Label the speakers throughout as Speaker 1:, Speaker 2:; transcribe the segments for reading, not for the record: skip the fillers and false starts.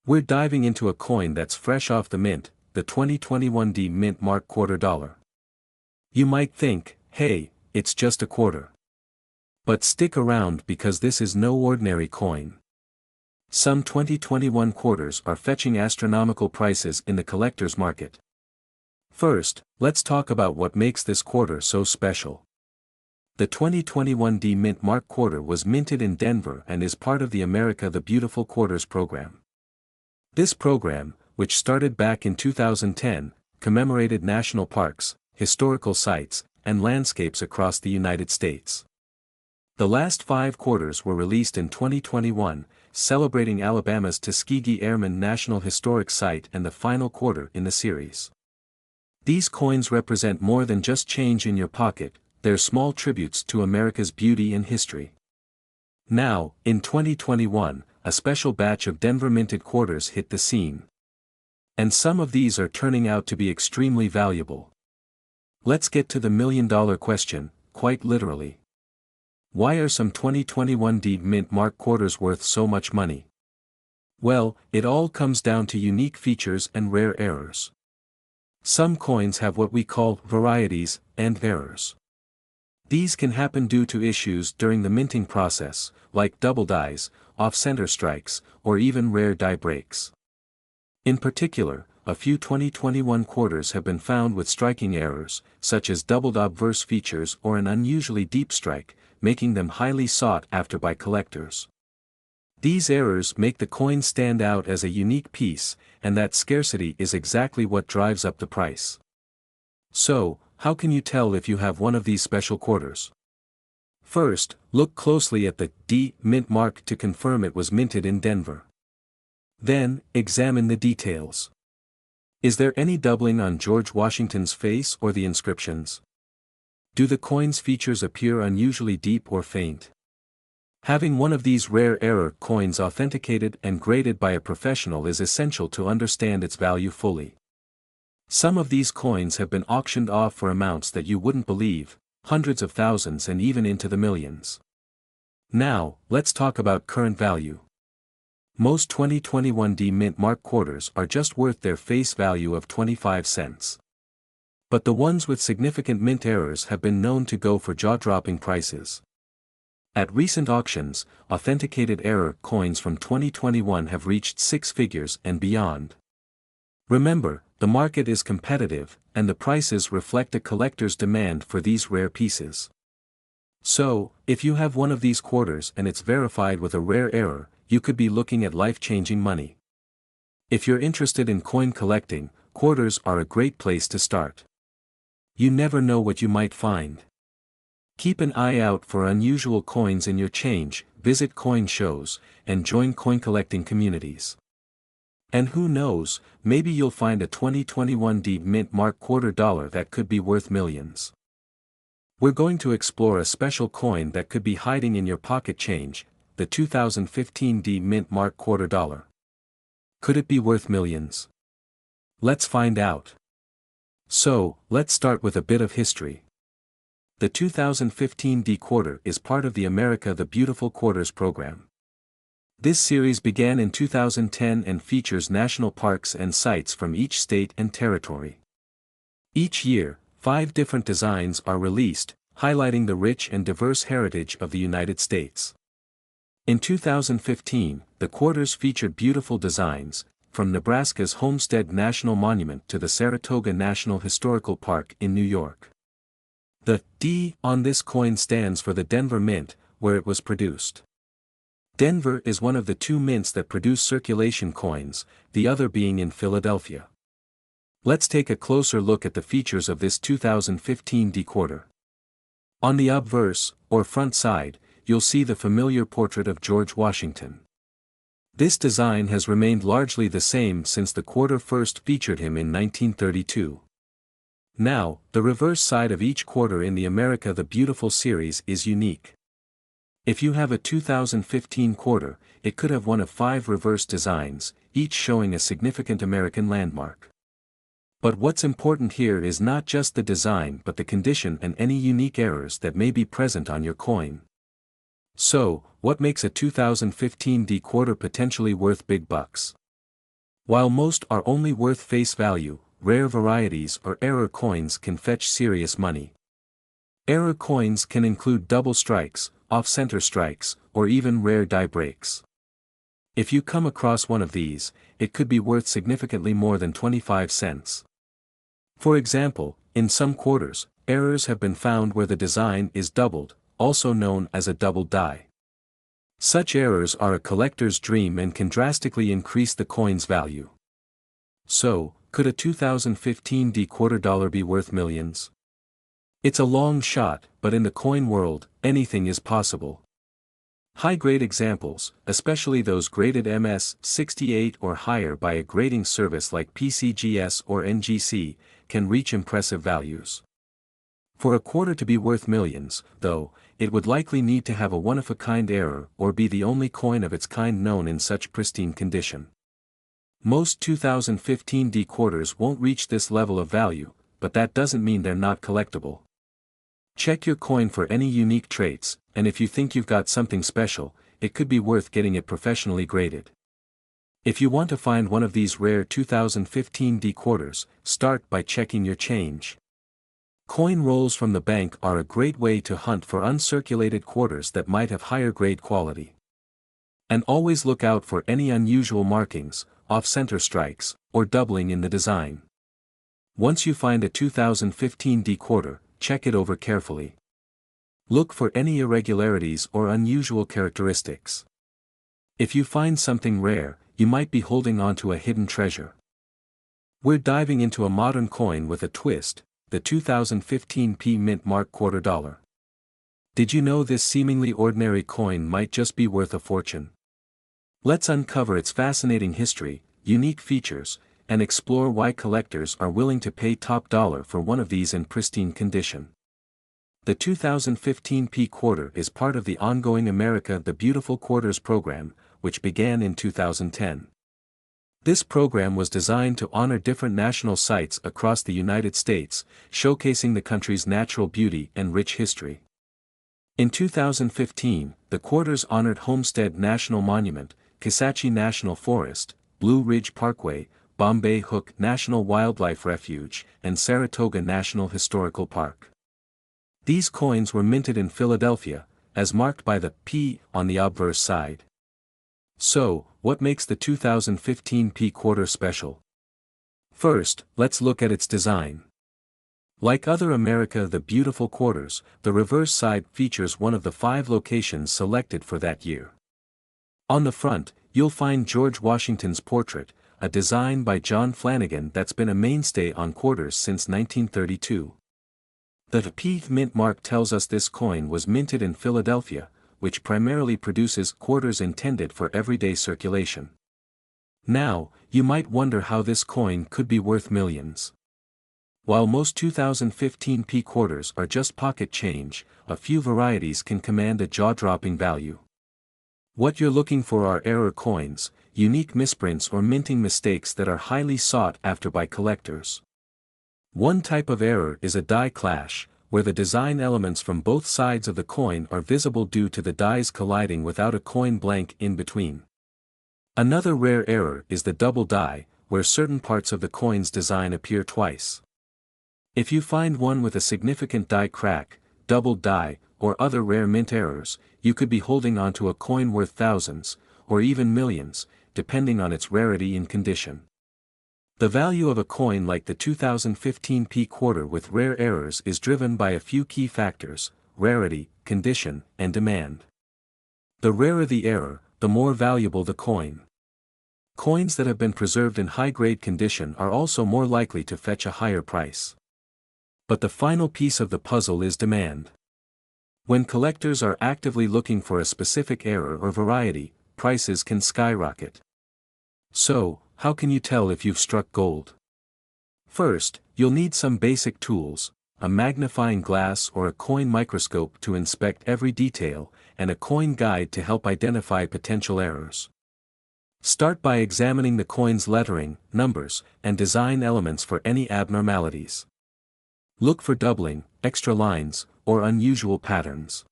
Speaker 1: We're diving into a coin that's fresh off the mint, the 2021 D Mint Mark Quarter Dollar. You might think, hey, it's just a quarter. But stick around because this is no ordinary coin. Some 2021 quarters are fetching astronomical prices in the collector's market. First, let's talk about what makes this quarter so special. The 2021 D Mint Mark Quarter was minted in Denver and is part of the America the Beautiful Quarters program. This program, which started back in 2010, commemorated national parks, historical sites, and landscapes across the United States. The last 5 quarters were released in 2021, celebrating Alabama's Tuskegee Airmen National Historic Site and the final quarter in the series. These coins represent more than just change in your pocket, they're small tributes to America's beauty and history. Now, in 2021, a special batch of Denver minted quarters hit the scene. And some of these are turning out to be extremely valuable. Let's get to the million-dollar question, quite literally. Why are some 2021 D Mint Mark quarters worth so much money? Well, it all comes down to unique features and rare errors. Some coins have what we call varieties and errors. These can happen due to issues during the minting process, like double dies, off-center strikes, or even rare die breaks. In particular, a few 2021 quarters have been found with striking errors, such as doubled obverse features or an unusually deep strike, making them highly sought after by collectors. These errors make the coin stand out as a unique piece, and that scarcity is exactly what drives up the price. So, how can you tell if you have one of these special quarters? First, look closely at the D Mint mark to confirm it was minted in Denver. Then, examine the details. Is there any doubling on George Washington's face or the inscriptions? Do the coin's features appear unusually deep or faint? Having one of these rare error coins authenticated and graded by a professional is essential to understand its value fully. Some of these coins have been auctioned off for amounts that you wouldn't believe, hundreds of thousands and even into the millions. Now, let's talk about current value. Most 2021 D Mint Mark quarters are just worth their face value of 25 cents. But the ones with significant mint errors have been known to go for jaw-dropping prices. At recent auctions, authenticated error coins from 2021 have reached 6 figures and beyond. Remember, the market is competitive, and the prices reflect a collector's demand for these rare pieces. So, if you have one of these quarters and it's verified with a rare error, you could be looking at life-changing money. If you're interested in coin collecting, quarters are a great place to start. You never know what you might find. Keep an eye out for unusual coins in your change, visit coin shows, and join coin collecting communities. And who knows, maybe you'll find a 2021 D Mint Mark quarter dollar that could be worth millions. We're going to explore a special coin that could be hiding in your pocket change, the 2015 D Mint Mark quarter dollar. Could it be worth millions? Let's find out. So, let's start with a bit of history. The 2015 D quarter is part of the America the Beautiful Quarters program. This series began in 2010 and features national parks and sites from each state and territory. Each year, 5 different designs are released, highlighting the rich and diverse heritage of the United States. In 2015, the quarters featured beautiful designs, from Nebraska's Homestead National Monument to the Saratoga National Historical Park in New York. The D on this coin stands for the Denver Mint, where it was produced. Denver is one of the 2 mints that produce circulation coins, the other being in Philadelphia. Let's take a closer look at the features of this 2015 D quarter. On the obverse, or front side, you'll see the familiar portrait of George Washington. This design has remained largely the same since the quarter first featured him in 1932. Now, the reverse side of each quarter in the America the Beautiful series is unique. If you have a 2015 quarter, it could have one of 5 reverse designs, each showing a significant American landmark. But what's important here is not just the design but the condition and any unique errors that may be present on your coin. So, what makes a 2015 D quarter potentially worth big bucks? While most are only worth face value, rare varieties or error coins can fetch serious money. Error coins can include double strikes, off-center strikes, or even rare die breaks. If you come across one of these, it could be worth significantly more than 25 cents. For example, in some quarters, errors have been found where the design is doubled, also known as a double die. Such errors are a collector's dream and can drastically increase the coin's value. So, could a 2015 D quarter dollar be worth millions? It's a long shot, but in the coin world, anything is possible. High-grade examples, especially those graded MS-68 or higher by a grading service like PCGS or NGC, can reach impressive values. For a quarter to be worth millions, though, it would likely need to have a one-of-a-kind error or be the only coin of its kind known in such pristine condition. Most 2015 D quarters won't reach this level of value, but that doesn't mean they're not collectible. Check your coin for any unique traits, and if you think you've got something special, it could be worth getting it professionally graded. If you want to find one of these rare 2015 D quarters, start by checking your change. Coin rolls from the bank are a great way to hunt for uncirculated quarters that might have higher grade quality. And always look out for any unusual markings, off-center strikes, or doubling in the design. Once you find a 2015 D quarter, check it over carefully. Look for any irregularities or unusual characteristics. If you find something rare, you might be holding on to a hidden treasure. We're diving into a modern coin with a twist, the 2015 P Mint Mark quarter dollar. Did you know this seemingly ordinary coin might just be worth a fortune? Let's uncover its fascinating history, unique features, and explore why collectors are willing to pay top dollar for one of these in pristine condition. The 2015 P quarter is part of the ongoing America the Beautiful Quarters program, which began in 2010. This program was designed to honor different national sites across the United States, showcasing the country's natural beauty and rich history. In 2015, the quarters honored Homestead National Monument, Kisatchie National Forest, Blue Ridge Parkway, Bombay Hook National Wildlife Refuge, and Saratoga National Historical Park. These coins were minted in Philadelphia, as marked by the P on the obverse side. So, what makes the 2015 P quarter special? First, let's look at its design. Like other America the Beautiful quarters, the reverse side features one of the 5 locations selected for that year. On the front, you'll find George Washington's portrait, a design by John Flanagan that's been a mainstay on quarters since 1932. The P Mint mark tells us this coin was minted in Philadelphia, which primarily produces quarters intended for everyday circulation. Now, you might wonder how this coin could be worth millions. While most 2015 P quarters are just pocket change, a few varieties can command a jaw-dropping value. What you're looking for are error coins, unique misprints or minting mistakes that are highly sought after by collectors. One type of error is a die clash, where the design elements from both sides of the coin are visible due to the dies colliding without a coin blank in between. Another rare error is the double die, where certain parts of the coin's design appear twice. If you find one with a significant die crack, double die, or other rare mint errors, you could be holding onto a coin worth thousands, or even millions, depending on its rarity and condition. The value of a coin like the 2015 P quarter with rare errors is driven by a few key factors: rarity, condition, and demand. The rarer the error, the more valuable the coin. Coins that have been preserved in high-grade condition are also more likely to fetch a higher price. But the final piece of the puzzle is demand. When collectors are actively looking for a specific error or variety, prices can skyrocket. So, how can you tell if you've struck gold? First, you'll need some basic tools, a magnifying glass or a coin microscope to inspect every detail, and a coin guide to help identify potential errors. Start by examining the coin's lettering, numbers, and design elements for any abnormalities. Look for doubling, extra lines, or unusual patterns.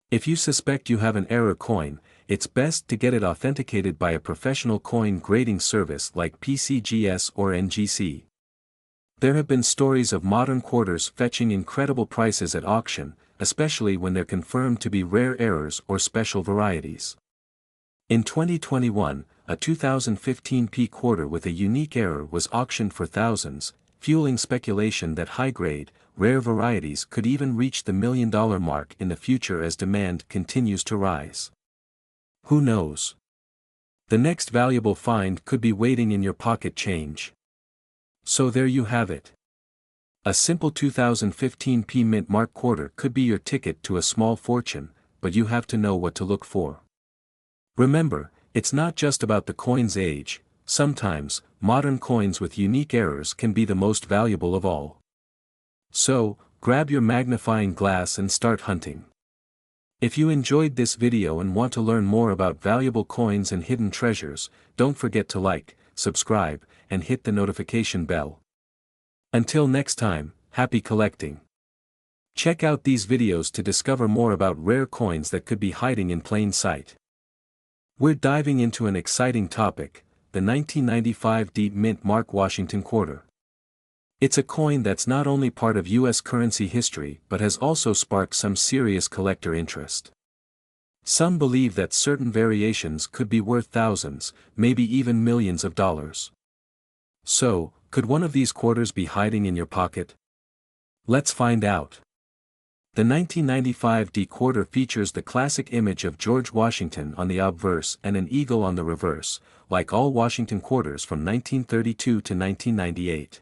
Speaker 1: If you suspect you have an error coin, it's best to get it authenticated by a professional coin grading service like PCGS or NGC. There have been stories of modern quarters fetching incredible prices at auction, especially when they're confirmed to be rare errors or special varieties. In 2021, a 2015 P quarter with a unique error was auctioned for thousands, fueling speculation that high-grade, rare varieties could even reach the $1 million mark in the future as demand continues to rise. Who knows? The next valuable find could be waiting in your pocket change. So there you have it. A simple 2015 P Mint Mark quarter could be your ticket to a small fortune, but you have to know what to look for. Remember, it's not just about the coin's age. Sometimes, modern coins with unique errors can be the most valuable of all. So, grab your magnifying glass and start hunting. If you enjoyed this video and want to learn more about valuable coins and hidden treasures, don't forget to like, subscribe, and hit the notification bell. Until next time, happy collecting. Check out these videos to discover more about rare coins that could be hiding in plain sight. We're diving into an exciting topic, the 1995 D Mint Mark Washington Quarter. It's a coin that's not only part of U.S. currency history but has also sparked some serious collector interest. Some believe that certain variations could be worth thousands, maybe even millions of dollars. So, could one of these quarters be hiding in your pocket? Let's find out. The 1995 D quarter features the classic image of George Washington on the obverse and an eagle on the reverse, like all Washington quarters from 1932 to 1998.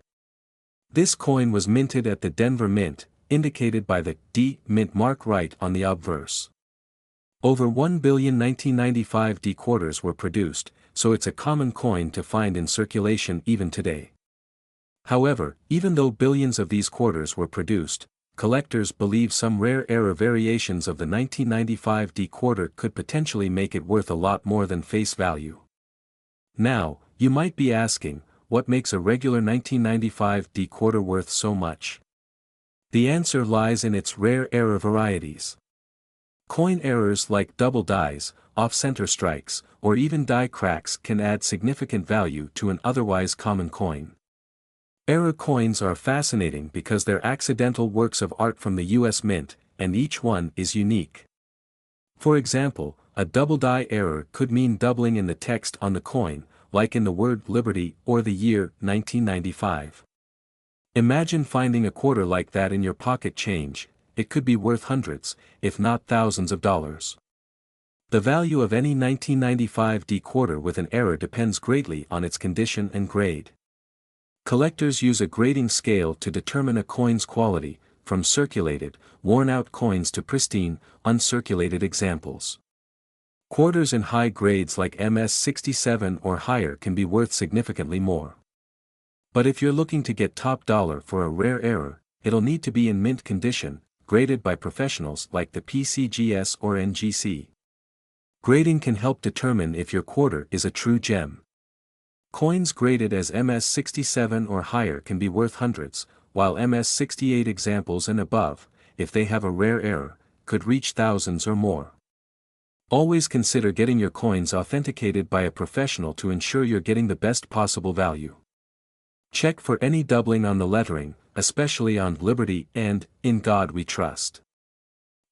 Speaker 1: This coin was minted at the Denver Mint, indicated by the D Mint mark right on the obverse. Over 1 billion 1995 D quarters were produced, so it's a common coin to find in circulation even today. However, even though billions of these quarters were produced, collectors believe some rare error variations of the 1995 D quarter could potentially make it worth a lot more than face value. Now, you might be asking, what makes a regular 1995 D quarter worth so much? The answer lies in its rare error varieties. Coin errors like double dies, off-center strikes, or even die cracks can add significant value to an otherwise common coin. Error coins are fascinating because they're accidental works of art from the U.S. Mint, and each one is unique. For example, a double die error could mean doubling in the text on the coin, like in the word Liberty or the year 1995. Imagine finding a quarter like that in your pocket change. It could be worth hundreds, if not thousands of dollars. The value of any 1995 D quarter with an error depends greatly on its condition and grade. Collectors use a grading scale to determine a coin's quality, from circulated, worn-out coins to pristine, uncirculated examples. Quarters in high grades like MS-67 or higher can be worth significantly more. But if you're looking to get top dollar for a rare error, it'll need to be in mint condition, graded by professionals like the PCGS or NGC. Grading can help determine if your quarter is a true gem. Coins graded as MS-67 or higher can be worth hundreds, while MS-68 examples and above, if they have a rare error, could reach thousands or more. Always consider getting your coins authenticated by a professional to ensure you're getting the best possible value. Check for any doubling on the lettering, especially on Liberty and In God We Trust.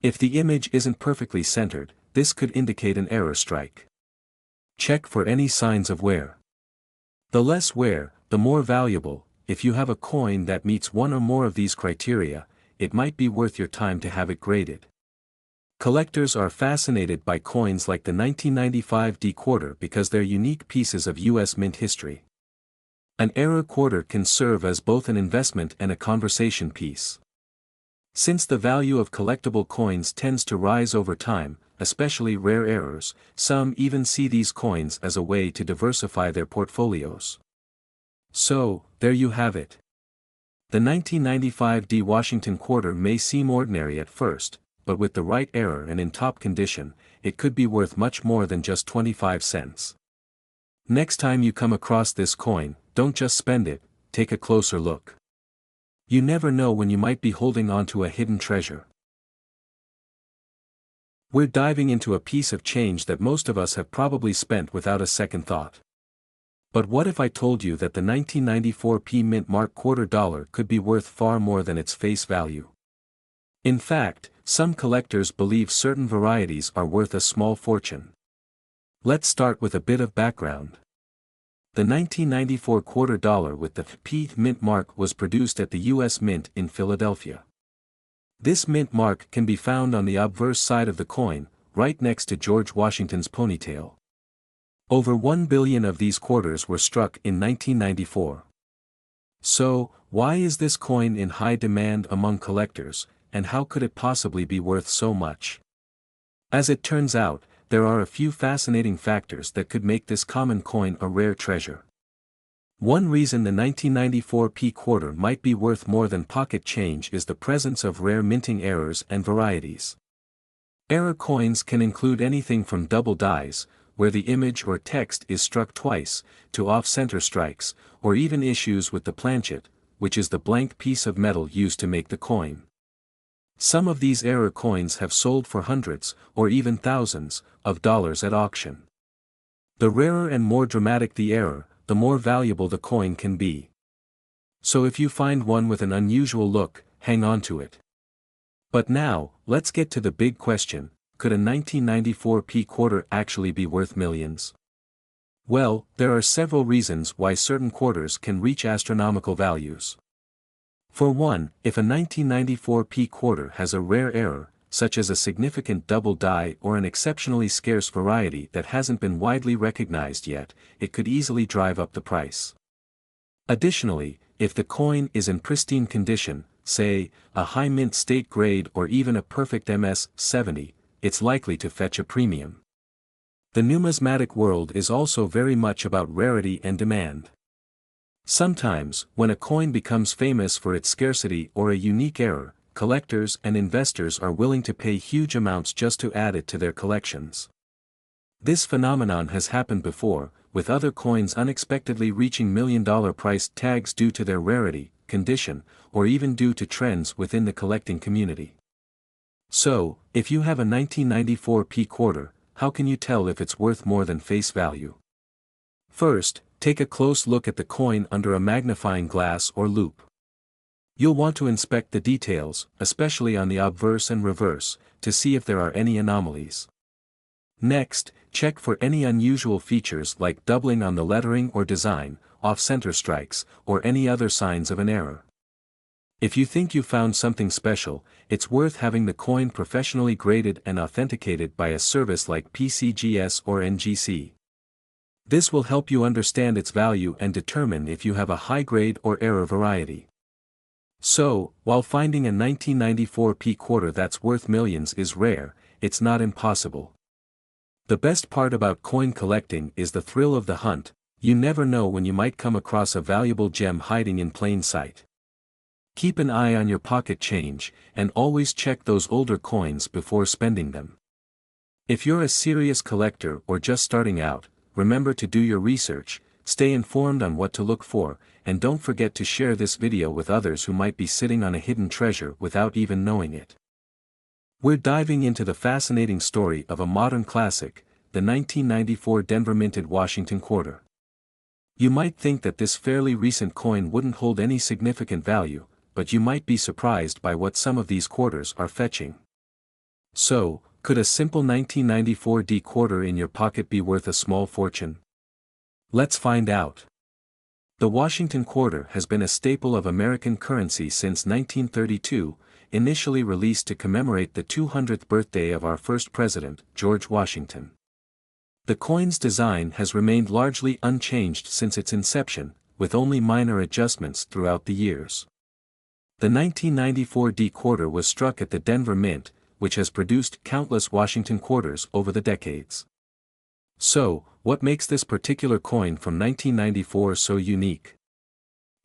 Speaker 1: If the image isn't perfectly centered, this could indicate an error strike. Check for any signs of wear. The less wear, the more valuable. If you have a coin that meets one or more of these criteria, it might be worth your time to have it graded. Collectors are fascinated by coins like the 1995 D quarter because they're unique pieces of U.S. Mint history. An error quarter can serve as both an investment and a conversation piece. Since the value of collectible coins tends to rise over time, especially rare errors, some even see these coins as a way to diversify their portfolios. So, there you have it. The 1995 D Washington quarter may seem ordinary at first, but with the right error and in top condition, it could be worth much more than just 25 cents. Next time you come across this coin, don't just spend it, take a closer look. You never know when you might be holding on to a hidden treasure. We're diving into a piece of change that most of us have probably spent without a second thought. But what if I told you that the 1994 P Mint Mark quarter dollar could be worth far more than its face value? In fact, some collectors believe certain varieties are worth a small fortune. Let's start with a bit of background. The 1994 quarter dollar with the P Mint mark was produced at the U.S. Mint in Philadelphia. This mint mark can be found on the obverse side of the coin, right next to George Washington's ponytail. Over 1 billion of these quarters were struck in 1994. So, why is this coin in high demand among collectors, and how could it possibly be worth so much? As it turns out, there are a few fascinating factors that could make this common coin a rare treasure. One reason the 1994 P quarter might be worth more than pocket change is the presence of rare minting errors and varieties. Error coins can include anything from double dies, where the image or text is struck twice, to off-center strikes, or even issues with the planchet, which is the blank piece of metal used to make the coin. Some of these error coins have sold for hundreds, or even thousands, of dollars at auction. The rarer and more dramatic the error, the more valuable the coin can be. So if you find one with an unusual look, hang on to it. But now, let's get to the big question: could a 1994 P quarter actually be worth millions? Well, there are several reasons why certain quarters can reach astronomical values. For one, if a 1994 P quarter has a rare error, such as a significant double die or an exceptionally scarce variety that hasn't been widely recognized yet, it could easily drive up the price. Additionally, if the coin is in pristine condition, say, a high mint state grade or even a perfect MS-70, it's likely to fetch a premium. The numismatic world is also very much about rarity and demand. Sometimes, when a coin becomes famous for its scarcity or a unique error, collectors and investors are willing to pay huge amounts just to add it to their collections. This phenomenon has happened before, with other coins unexpectedly reaching million-dollar price tags due to their rarity, condition, or even due to trends within the collecting community. So, if you have a 1994 P quarter, how can you tell if it's worth more than face value? First, take a close look at the coin under a magnifying glass or loupe. You'll want to inspect the details, especially on the obverse and reverse, to see if there are any anomalies. Next, check for any unusual features like doubling on the lettering or design, off-center strikes, or any other signs of an error. If you think you found something special, it's worth having the coin professionally graded and authenticated by a service like PCGS or NGC. This will help you understand its value and determine if you have a high-grade or error variety. So, while finding a 1994 P quarter that's worth millions is rare, it's not impossible. The best part about coin collecting is the thrill of the hunt. You never know when you might come across a valuable gem hiding in plain sight. Keep an eye on your pocket change, and always check those older coins before spending them. If you're a serious collector or just starting out, remember to do your research, stay informed on what to look for, and don't forget to share this video with others who might be sitting on a hidden treasure without even knowing it. We're diving into the fascinating story of a modern classic, the 1994 Denver minted Washington quarter. You might think that this fairly recent coin wouldn't hold any significant value, but you might be surprised by what some of these quarters are fetching. So, could a simple 1994 D quarter in your pocket be worth a small fortune? Let's find out. The Washington quarter has been a staple of American currency since 1932, initially released to commemorate the 200th birthday of our first president, George Washington. The coin's design has remained largely unchanged since its inception, with only minor adjustments throughout the years. The 1994 D quarter was struck at the Denver Mint, which has produced countless Washington quarters over the decades. So, what makes this particular coin from 1994 so unique?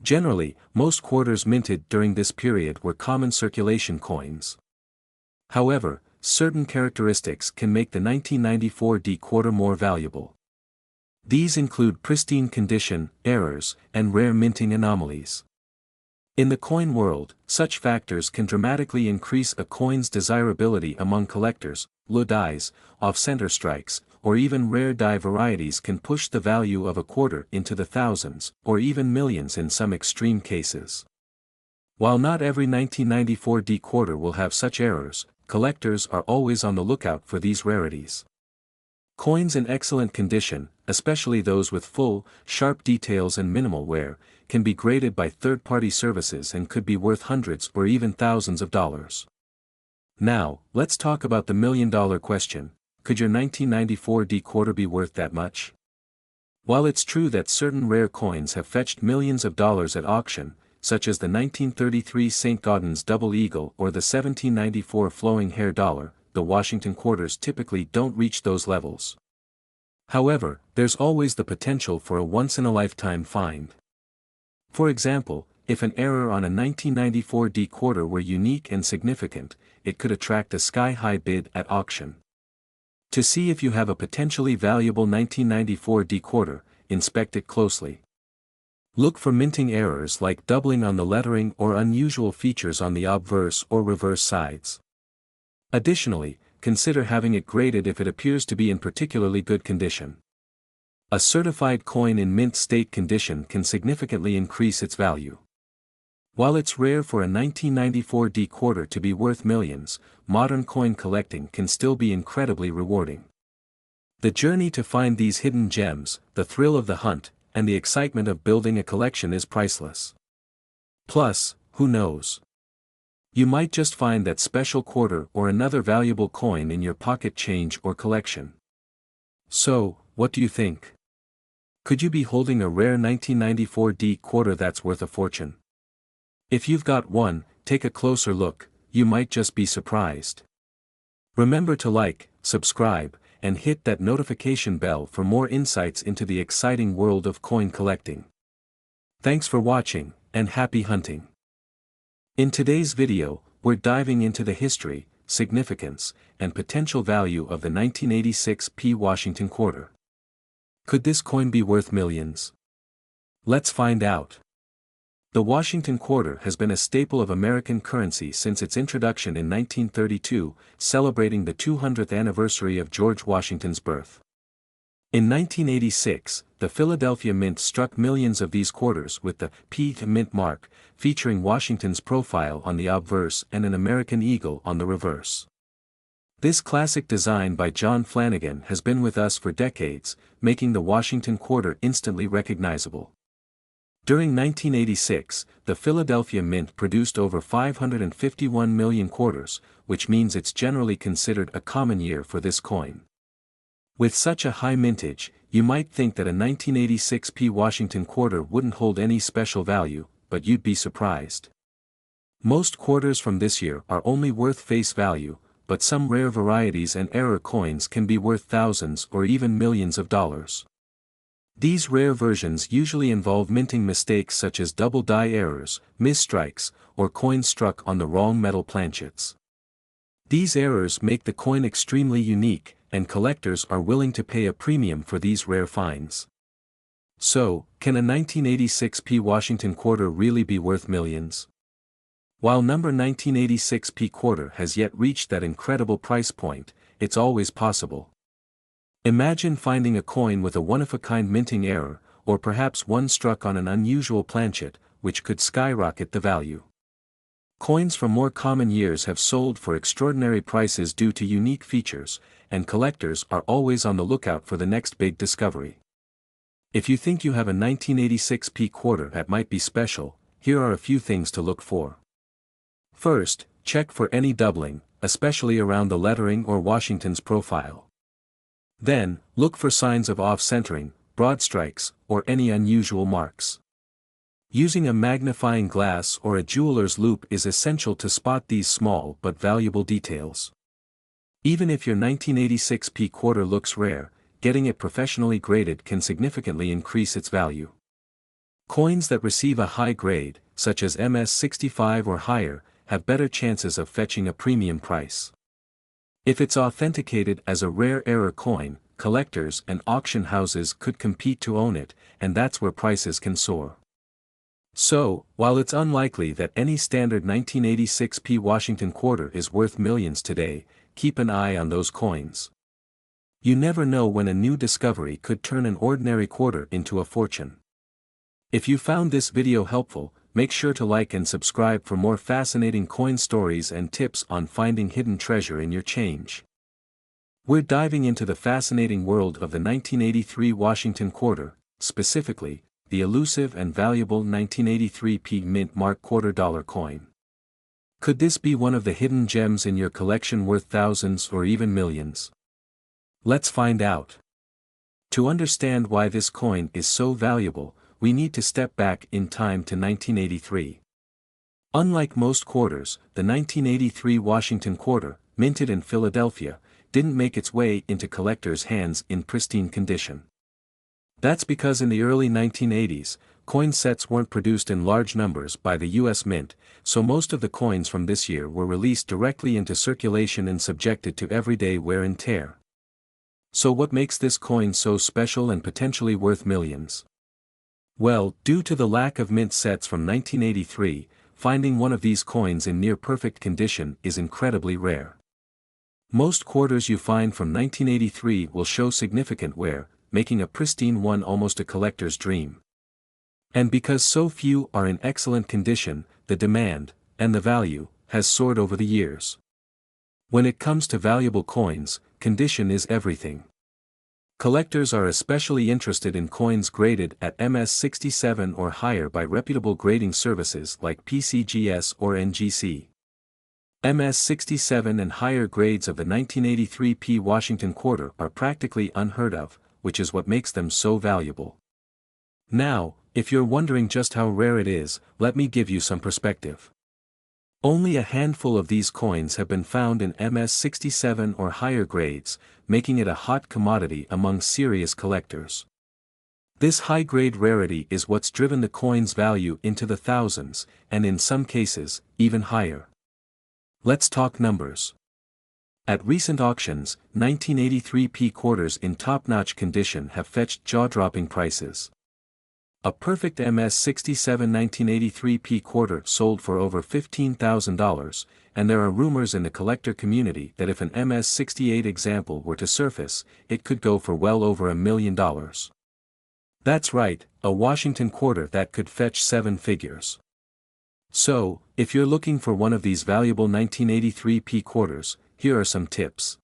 Speaker 1: Generally, most quarters minted during this period were common circulation coins. However, certain characteristics can make the 1994 D quarter more valuable. These include pristine condition, errors, and rare minting anomalies. In the coin world, such factors can dramatically increase a coin's desirability among collectors. Low dies, off-center strikes, or even rare die varieties can push the value of a quarter into the thousands, or even millions in some extreme cases. While not every 1994 quarter will have such errors, collectors are always on the lookout for these rarities. Coins in excellent condition, especially those with full, sharp details and minimal wear, can be graded by third-party services and could be worth hundreds or even thousands of dollars. Now, let's talk about the million-dollar question: could your 1994 quarter be worth that much? While it's true that certain rare coins have fetched millions of dollars at auction, such as the 1933 St. Gaudens Double Eagle or the 1794 Flowing Hair Dollar, the Washington quarters typically don't reach those levels. However, there's always the potential for a once-in-a-lifetime find. For example, if an error on a 1994 quarter were unique and significant, it could attract a sky-high bid at auction. To see if you have a potentially valuable 1994 quarter, inspect it closely. Look for minting errors like doubling on the lettering or unusual features on the obverse or reverse sides. Additionally, consider having it graded if it appears to be in particularly good condition. A certified coin in mint state condition can significantly increase its value. While it's rare for a 1994 quarter to be worth millions, modern coin collecting can still be incredibly rewarding. The journey to find these hidden gems, the thrill of the hunt, and the excitement of building a collection is priceless. Plus, who knows? You might just find that special quarter or another valuable coin in your pocket change or collection. So, what do you think? Could you be holding a rare 1994 quarter that's worth a fortune? If you've got one, take a closer look, you might just be surprised. Remember to like, subscribe, and hit that notification bell for more insights into the exciting world of coin collecting. Thanks for watching, and happy hunting! In today's video, we're diving into the history, significance, and potential value of the 1986 Washington quarter. Could this coin be worth millions? Let's find out. The Washington quarter has been a staple of American currency since its introduction in 1932, celebrating the 200th anniversary of George Washington's birth. In 1986, the Philadelphia Mint struck millions of these quarters with the P Mint mark, featuring Washington's profile on the obverse and an American eagle on the reverse. This classic design by John Flanagan has been with us for decades, making the Washington quarter instantly recognizable. During 1986, the Philadelphia Mint produced over 551 million quarters, which means it's generally considered a common year for this coin. With such a high mintage, you might think that a 1986 Washington quarter wouldn't hold any special value, but you'd be surprised. Most quarters from this year are only worth face value, but some rare varieties and error coins can be worth thousands or even millions of dollars. These rare versions usually involve minting mistakes such as double die errors, misstrikes, or coins struck on the wrong metal planchets. These errors make the coin extremely unique, and collectors are willing to pay a premium for these rare finds. So, can a 1986 Washington quarter really be worth millions? While number 1986 quarter has yet reached that incredible price point, it's always possible. Imagine finding a coin with a one-of-a-kind minting error, or perhaps one struck on an unusual planchet, which could skyrocket the value. Coins from more common years have sold for extraordinary prices due to unique features, and collectors are always on the lookout for the next big discovery. If you think you have a 1986 quarter that might be special, here are a few things to look for. First, check for any doubling, especially around the lettering or Washington's profile. Then, look for signs of off-centering, broad strikes, or any unusual marks. Using a magnifying glass or a jeweler's loupe is essential to spot these small but valuable details. Even if your 1986 quarter looks rare, getting it professionally graded can significantly increase its value. Coins that receive a high grade, such as MS-65 or higher, have better chances of fetching a premium price. If it's authenticated as a rare error coin, collectors and auction houses could compete to own it, and that's where prices can soar. So, while it's unlikely that any standard 1986 P Washington quarter is worth millions today, keep an eye on those coins. You never know when a new discovery could turn an ordinary quarter into a fortune. If you found this video helpful, make sure to like and subscribe for more fascinating coin stories and tips on finding hidden treasure in your change. We're diving into the fascinating world of the 1983 Washington quarter, specifically, the elusive and valuable 1983 P Mint Mark $quarter coin. Could this be one of the hidden gems in your collection worth thousands or even millions? Let's find out. To understand why this coin is so valuable, we need to step back in time to 1983. Unlike most quarters, the 1983 Washington quarter, minted in Philadelphia, didn't make its way into collectors' hands in pristine condition. That's because in the early 1980s, coin sets weren't produced in large numbers by the US Mint, so most of the coins from this year were released directly into circulation and subjected to everyday wear and tear. So what makes this coin so special and potentially worth millions? Well, due to the lack of mint sets from 1983, finding one of these coins in near-perfect condition is incredibly rare. Most quarters you find from 1983 will show significant wear, making a pristine one almost a collector's dream. And because so few are in excellent condition, the demand, and the value, has soared over the years. When it comes to valuable coins, condition is everything. Collectors are especially interested in coins graded at MS67 or higher by reputable grading services like PCGS or NGC. MS67 and higher grades of the 1983 P Washington quarter are practically unheard of, which is what makes them so valuable. Now, if you're wondering just how rare it is, let me give you some perspective. Only a handful of these coins have been found in MS67 or higher grades, making it a hot commodity among serious collectors. This high-grade rarity is what's driven the coin's value into the thousands, and in some cases, even higher. Let's talk numbers. At recent auctions, 1983 P quarters in top-notch condition have fetched jaw-dropping prices. A perfect MS67 1983 P quarter sold for over $15,000, and there are rumors in the collector community that if an MS68 example were to surface, it could go for well over $1 million. That's right, a Washington quarter that could fetch 7 figures. So, if you're looking for one of these valuable 1983 P quarters, here are some tips.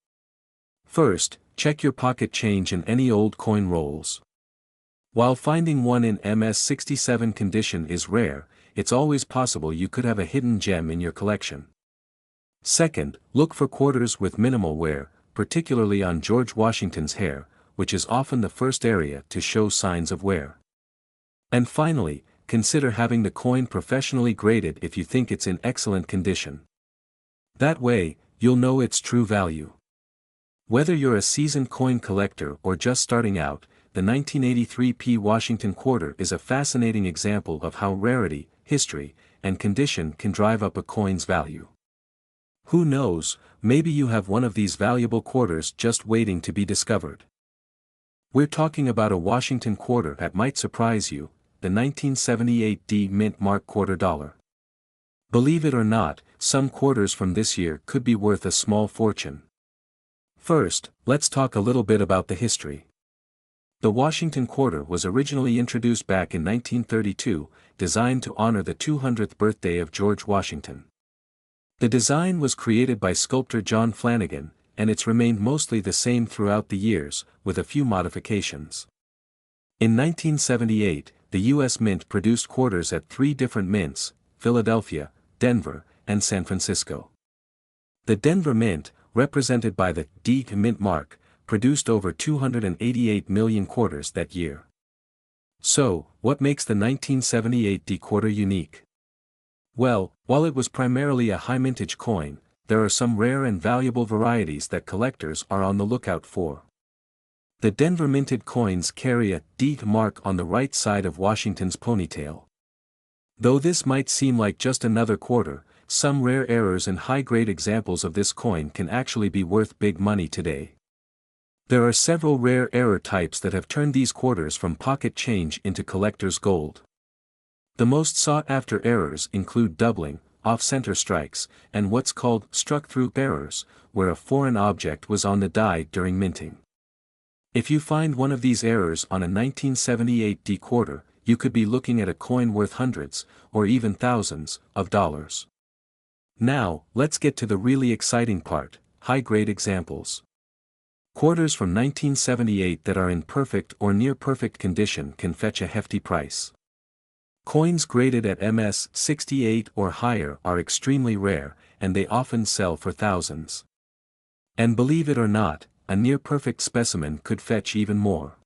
Speaker 1: First, check your pocket change and any old coin rolls. While finding one in MS67 condition is rare, it's always possible you could have a hidden gem in your collection. Second, look for quarters with minimal wear, particularly on George Washington's hair, which is often the first area to show signs of wear. And finally, consider having the coin professionally graded if you think it's in excellent condition. That way, you'll know its true value. Whether you're a seasoned coin collector or just starting out, the 1983 P Washington quarter is a fascinating example of how rarity, history, and condition can drive up a coin's value. Who knows, maybe you have one of these valuable quarters just waiting to be discovered. We're talking about a Washington quarter that might surprise you, the 1978 D Mint Mark $quarter. Believe it or not, some quarters from this year could be worth a small fortune. First, let's talk a little bit about the history. The Washington quarter was originally introduced back in 1932, designed to honor the 200th birthday of George Washington. The design was created by sculptor John Flanagan, and it's remained mostly the same throughout the years, with a few modifications. In 1978, the U.S. Mint produced quarters at 3 different mints, Philadelphia, Denver, and San Francisco. The Denver Mint, represented by the D Mint mark, produced over 288 million quarters that year. So, what makes the 1978 D quarter unique? Well, while it was primarily a high mintage coin, there are some rare and valuable varieties that collectors are on the lookout for. The Denver minted coins carry a D mark on the right side of Washington's ponytail. Though this might seem like just another quarter, some rare errors and high-grade examples of this coin can actually be worth big money today. There are several rare error types that have turned these quarters from pocket change into collector's gold. The most sought-after errors include doubling, off-center strikes, and what's called struck-through errors, where a foreign object was on the die during minting. If you find one of these errors on a 1978 D quarter, you could be looking at a coin worth hundreds, or even thousands, of dollars. Now, let's get to the really exciting part, high-grade examples. Quarters from 1978 that are in perfect or near-perfect condition can fetch a hefty price. Coins graded at MS 68 or higher are extremely rare, and they often sell for thousands. And believe it or not, a near-perfect specimen could fetch even more.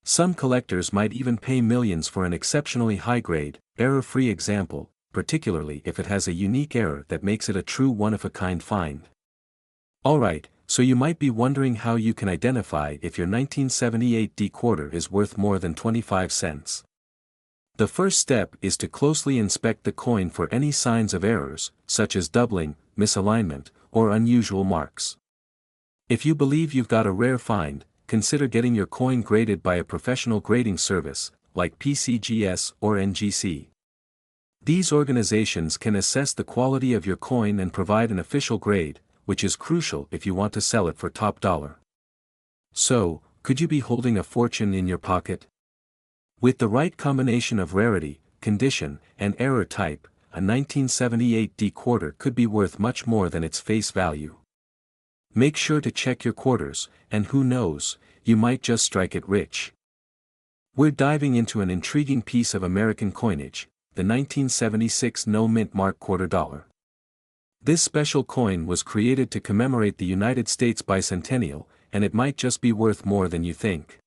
Speaker 1: Some collectors might even pay millions for an exceptionally high-grade, error-free example, particularly if it has a unique error that makes it a true one-of-a-kind find. Alright, so you might be wondering how you can identify if your 1978 D quarter is worth more than 25 cents. The first step is to closely inspect the coin for any signs of errors, such as doubling, misalignment, or unusual marks. If you believe you've got a rare find, consider getting your coin graded by a professional grading service, like PCGS or NGC. These organizations can assess the quality of your coin and provide an official grade, which is crucial if you want to sell it for top dollar. So, could you be holding a fortune in your pocket? With the right combination of rarity, condition, and error type, a 1978 D quarter could be worth much more than its face value. Make sure to check your quarters, and who knows, you might just strike it rich. We're diving into an intriguing piece of American coinage, the 1976 no-mint mark quarter dollar. This special coin was created to commemorate the United States bicentennial, and it might just be worth more than you think.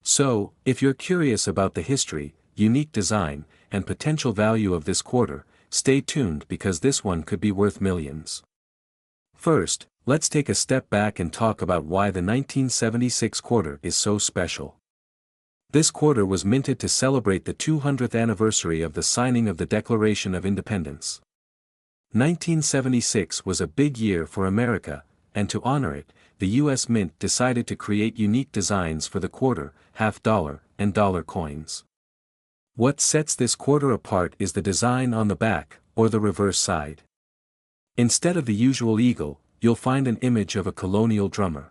Speaker 1: So, if you're curious about the history, unique design, and potential value of this quarter, stay tuned because this one could be worth millions. First, let's take a step back and talk about why the 1976 quarter is so special. This quarter was minted to celebrate the 200th anniversary of the signing of the Declaration of Independence. 1976 was a big year for America, and to honor it, the U.S. Mint decided to create unique designs for the quarter, half-dollar, and dollar coins. What sets this quarter apart is the design on the back, or the reverse side. Instead of the usual eagle, you'll find an image of a colonial drummer.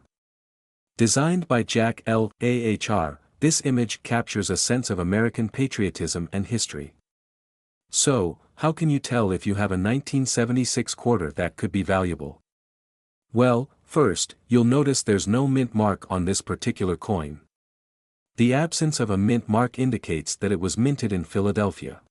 Speaker 1: Designed by Jack L. Ahr, this image captures a sense of American patriotism and history. So, how can you tell if you have a 1976 quarter that could be valuable? Well, first, you'll notice there's no mint mark on this particular coin. The absence of a mint mark indicates that it was minted in Philadelphia.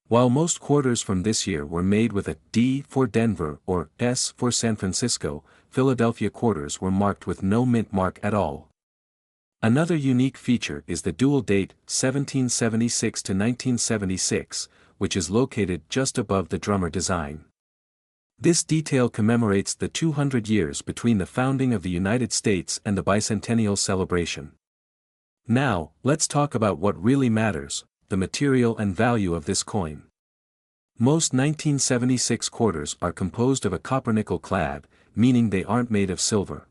Speaker 1: While most quarters from this year were made with a D for Denver or S for San Francisco, Philadelphia quarters were marked with no mint mark at all. Another unique feature is the dual date 1776 to 1976, which is located just above the drummer design. This detail commemorates the 200 years between the founding of the United States and the bicentennial celebration. Now, let's talk about what really matters, the material and value of this coin. Most 1976 quarters are composed of a copper-nickel clad, meaning they aren't made of silver.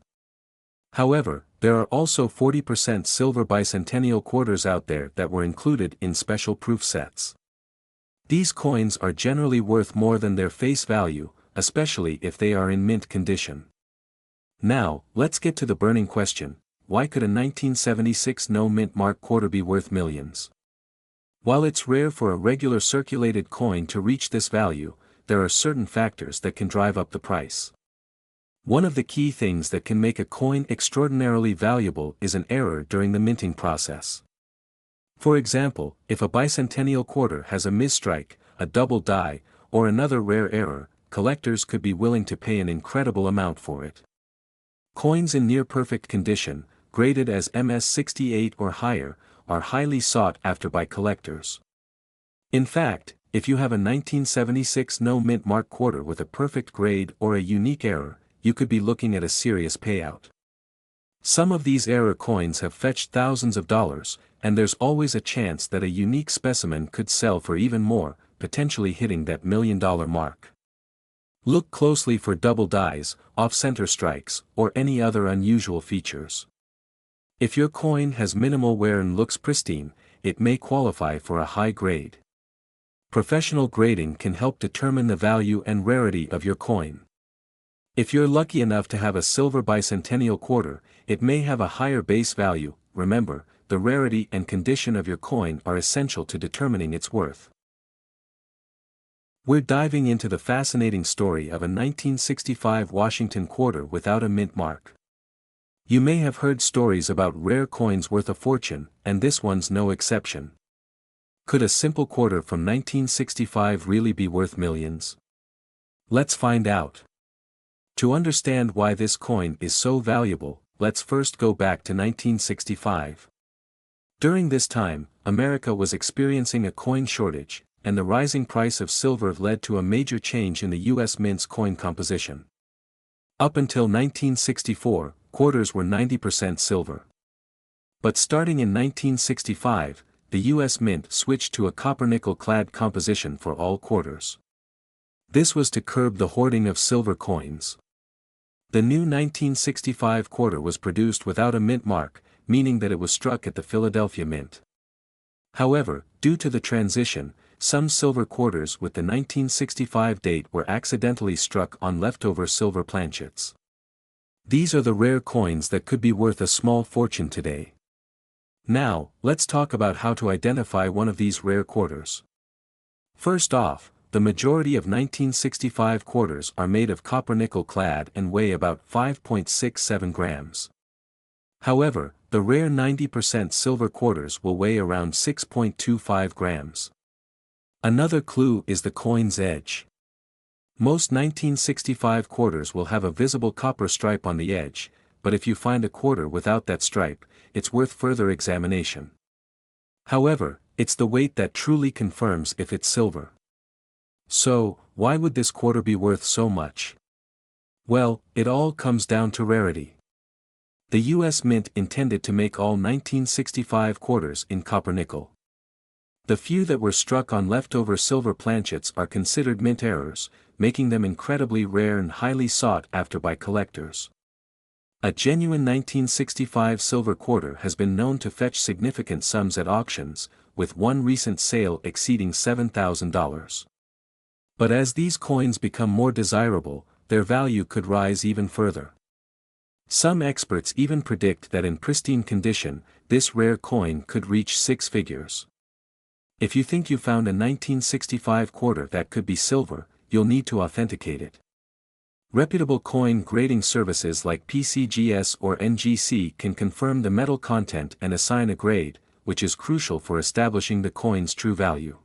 Speaker 1: However, there are also 40% silver bicentennial quarters out there that were included in special proof sets. These coins are generally worth more than their face value, especially if they are in mint condition. Now, let's get to the burning question: why could a 1976 no-mint mark quarter be worth millions? While it's rare for a regular circulated coin to reach this value, there are certain factors that can drive up the price. One of the key things that can make a coin extraordinarily valuable is an error during the minting process. For example, if a bicentennial quarter has a misstrike, a double die, or another rare error, collectors could be willing to pay an incredible amount for it. Coins in near-perfect condition, graded as MS68 or higher, are highly sought after by collectors. In fact, if you have a 1976 no-mint mark quarter with a perfect grade or a unique error, you could be looking at a serious payout. Some of these error coins have fetched thousands of dollars, and there's always a chance that a unique specimen could sell for even more, potentially hitting that $1 million mark. Look closely for double dies, off-center strikes, or any other unusual features. If your coin has minimal wear and looks pristine, it may qualify for a high grade. Professional grading can help determine the value and rarity of your coin. If you're lucky enough to have a silver bicentennial quarter, it may have a higher base value. Remember, the rarity and condition of your coin are essential to determining its worth. We're diving into the fascinating story of a 1965 Washington quarter without a mint mark. You may have heard stories about rare coins worth a fortune, and this one's no exception. Could a simple quarter from 1965 really be worth millions? Let's find out. To understand why this coin is so valuable, let's first go back to 1965. During this time, America was experiencing a coin shortage, and the rising price of silver led to a major change in the U.S. Mint's coin composition. Up until 1964, quarters were 90% silver. But starting in 1965, the U.S. Mint switched to a copper-nickel-clad composition for all quarters. This was to curb the hoarding of silver coins. The new 1965 quarter was produced without a mint mark, meaning that it was struck at the Philadelphia Mint. However, due to the transition, some silver quarters with the 1965 date were accidentally struck on leftover silver planchets. These are the rare coins that could be worth a small fortune today. Now, let's talk about how to identify one of these rare quarters. First off, the majority of 1965 quarters are made of copper-nickel clad and weigh about 5.67 grams. However, the rare 90% silver quarters will weigh around 6.25 grams. Another clue is the coin's edge. Most 1965 quarters will have a visible copper stripe on the edge, but if you find a quarter without that stripe, it's worth further examination. However, it's the weight that truly confirms if it's silver. So, why would this quarter be worth so much? Well, it all comes down to rarity. The U.S. Mint intended to make all 1965 quarters in copper-nickel. The few that were struck on leftover silver planchets are considered mint errors, making them incredibly rare and highly sought after by collectors. A genuine 1965 silver quarter has been known to fetch significant sums at auctions, with one recent sale exceeding $7,000. But as these coins become more desirable, their value could rise even further. Some experts even predict that in pristine condition, this rare coin could reach six figures. If you think you found a 1965 quarter that could be silver, you'll need to authenticate it. Reputable coin grading services like PCGS or NGC can confirm the metal content and assign a grade, which is crucial for establishing the coin's true value.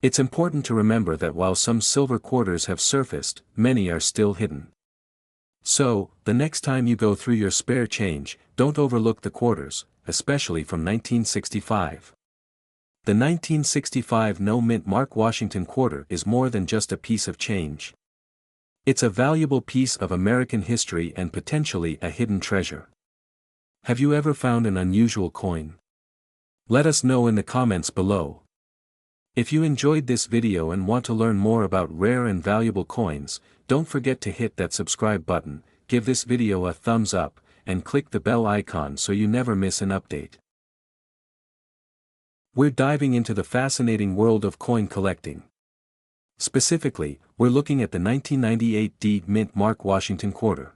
Speaker 1: It's important to remember that while some silver quarters have surfaced, many are still hidden. So, the next time you go through your spare change, don't overlook the quarters, especially from 1965. The 1965 no mint mark Washington quarter is more than just a piece of change. It's a valuable piece of American history and potentially a hidden treasure. Have you ever found an unusual coin? Let us know in the comments below. If you enjoyed this video and want to learn more about rare and valuable coins, don't forget to hit that subscribe button, give this video a thumbs up, and click the bell icon so you never miss an update. We're diving into the fascinating world of coin collecting. Specifically, we're looking at the 1998 D Mint Mark Washington quarter.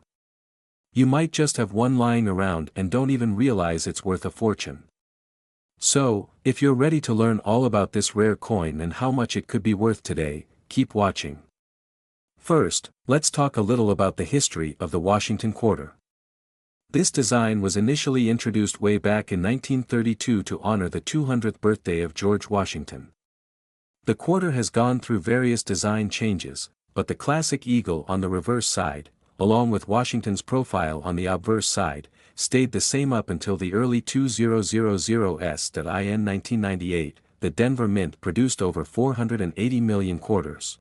Speaker 1: You might just have one lying around and don't even realize it's worth a fortune. So, if you're ready to learn all about this rare coin and how much it could be worth today, keep watching. First, let's talk a little about the history of the Washington quarter. This design was initially introduced way back in 1932 to honor the 200th birthday of George Washington. The quarter has gone through various design changes, but the classic eagle on the reverse side, along with Washington's profile on the obverse side, stayed the same up until the early 2000s. In 1998, the Denver Mint produced over 480 million quarters.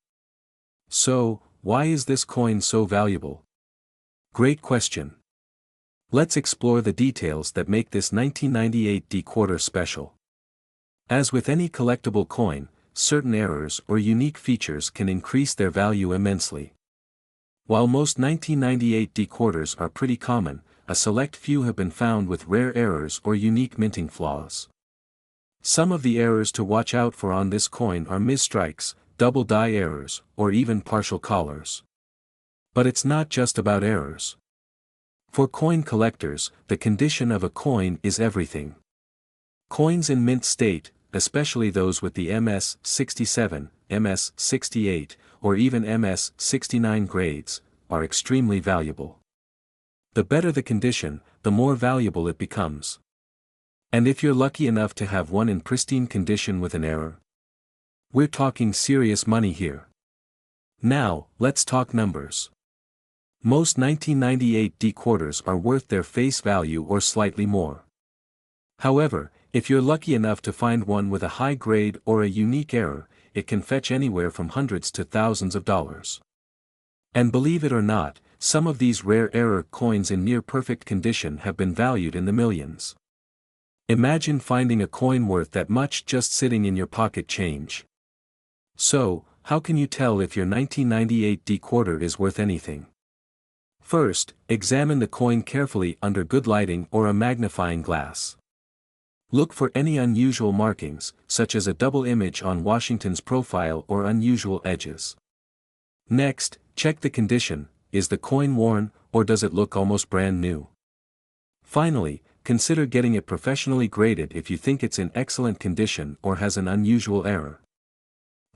Speaker 1: So, why is this coin so valuable? Great question. Let's explore the details that make this 1998 D quarter special. As with any collectible coin, certain errors or unique features can increase their value immensely. While most 1998 D quarters are pretty common, a select few have been found with rare errors or unique minting flaws. Some of the errors to watch out for on this coin are misstrikes, double die errors, or even partial collars. But it's not just about errors. For coin collectors, the condition of a coin is everything. Coins in mint state, especially those with the MS-67, MS-68, or even MS-69 grades, are extremely valuable. The better the condition, the more valuable it becomes. And if you're lucky enough to have one in pristine condition with an error, we're talking serious money here. Now, let's talk numbers. Most 1998 D quarters are worth their face value or slightly more. However, if you're lucky enough to find one with a high grade or a unique error, it can fetch anywhere from hundreds to thousands of dollars. And believe it or not, some of these rare error coins in near-perfect condition have been valued in the millions. Imagine finding a coin worth that much just sitting in your pocket change. So, how can you tell if your 1998 D quarter is worth anything? First, examine the coin carefully under good lighting or a magnifying glass. Look for any unusual markings, such as a double image on Washington's profile or unusual edges. Next, check the condition. Is the coin worn, or does it look almost brand new? Finally, consider getting it professionally graded if you think it's in excellent condition or has an unusual error.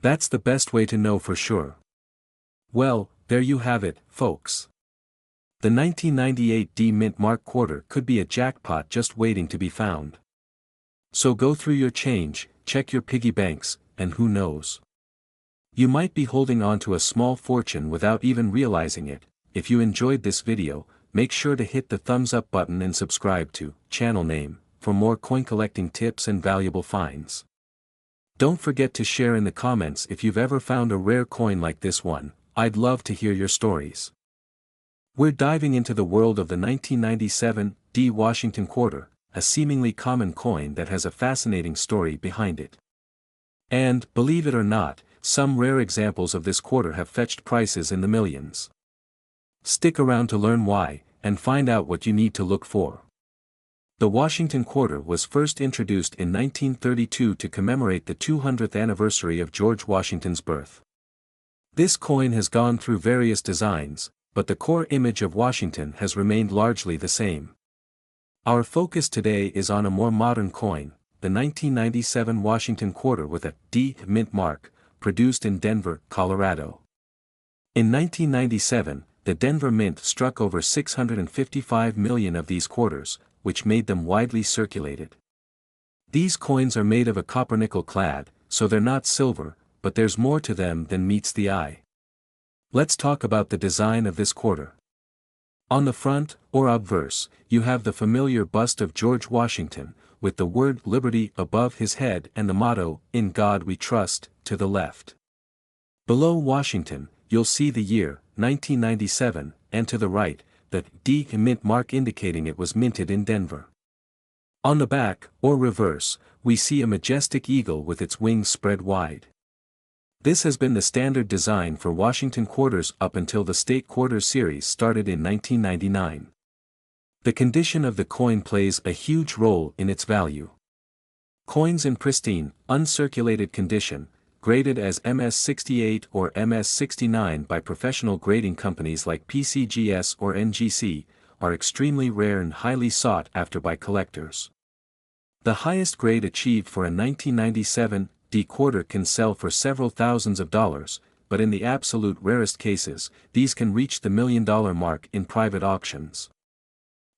Speaker 1: That's the best way to know for sure. Well, there you have it, folks. The 1998 D Mint Mark quarter could be a jackpot just waiting to be found. So go through your change, check your piggy banks, and who knows? You might be holding on to a small fortune without even realizing it. If you enjoyed this video, make sure to hit the thumbs up button and subscribe to channel name for more coin collecting tips and valuable finds. Don't forget to share in the comments if you've ever found a rare coin like this one. I'd love to hear your stories. We're diving into the world of the 1997 D Washington quarter, a seemingly common coin that has a fascinating story behind it. And, believe it or not, some rare examples of this quarter have fetched prices in the millions. Stick around to learn why, and find out what you need to look for. The Washington quarter was first introduced in 1932 to commemorate the 200th anniversary of George Washington's birth. This coin has gone through various designs, but the core image of Washington has remained largely the same. Our focus today is on a more modern coin, the 1997 Washington quarter with a D Mint mark, produced in Denver, Colorado. In 1997, the Denver Mint struck over 655 million of these quarters, which made them widely circulated. These coins are made of a copper-nickel clad, so they're not silver, but there's more to them than meets the eye. Let's talk about the design of this quarter. On the front, or obverse, you have the familiar bust of George Washington, with the word Liberty above his head and the motto, In God We Trust, to the left. Below Washington, you'll see the year, 1997, and to the right, the D Mint mark indicating it was minted in Denver. On the back, or reverse, we see a majestic eagle with its wings spread wide. This has been the standard design for Washington quarters up until the State Quarter series started in 1999. The condition of the coin plays a huge role in its value. Coins in pristine, uncirculated condition, graded as MS-68 or MS-69 by professional grading companies like PCGS or NGC, are extremely rare and highly sought after by collectors. The highest grade achieved for a 1997 D quarter can sell for several thousands of dollars, but in the absolute rarest cases, these can reach the $1 million mark in private auctions.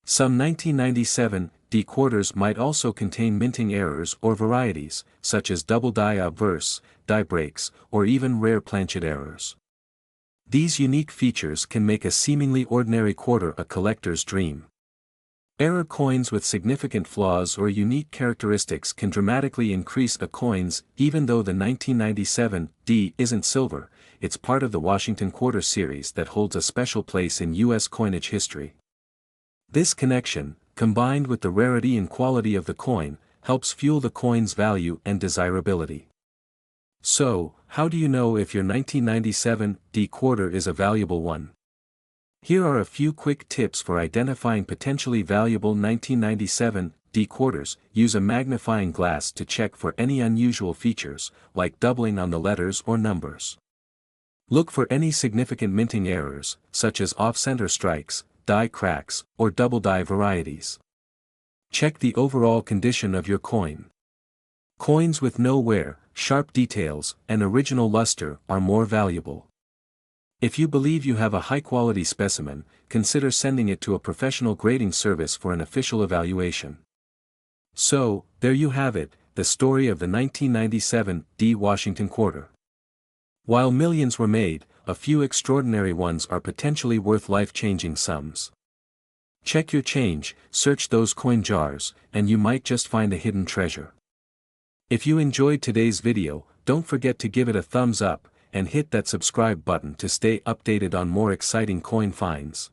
Speaker 1: Some 1997 D quarters might also contain minting errors or varieties, such as double die obverse, die breaks, or even rare planchet errors. These unique features can make a seemingly ordinary quarter a collector's dream. Error coins with significant flaws or unique characteristics can dramatically increase a coin's. Even though the 1997 D isn't silver, it's part of the Washington quarter series that holds a special place in U.S. coinage history. This connection, combined with the rarity and quality of the coin, helps fuel the coin's value and desirability. So, how do you know if your 1997 D quarter is a valuable one? Here are a few quick tips for identifying potentially valuable 1997 D quarters, use a magnifying glass to check for any unusual features, like doubling on the letters or numbers. Look for any significant minting errors, such as off-center strikes, die cracks, or double die varieties. Check the overall condition of your coin. Coins with no wear, sharp details, and original luster are more valuable. If you believe you have a high-quality specimen, consider sending it to a professional grading service for an official evaluation. So, there you have it, the story of the 1997 D Washington quarter. While millions were made, a few extraordinary ones are potentially worth life-changing sums. Check your change, search those coin jars, and you might just find a hidden treasure. If you enjoyed today's video, don't forget to give it a thumbs up, and hit that subscribe button to stay updated on more exciting coin finds.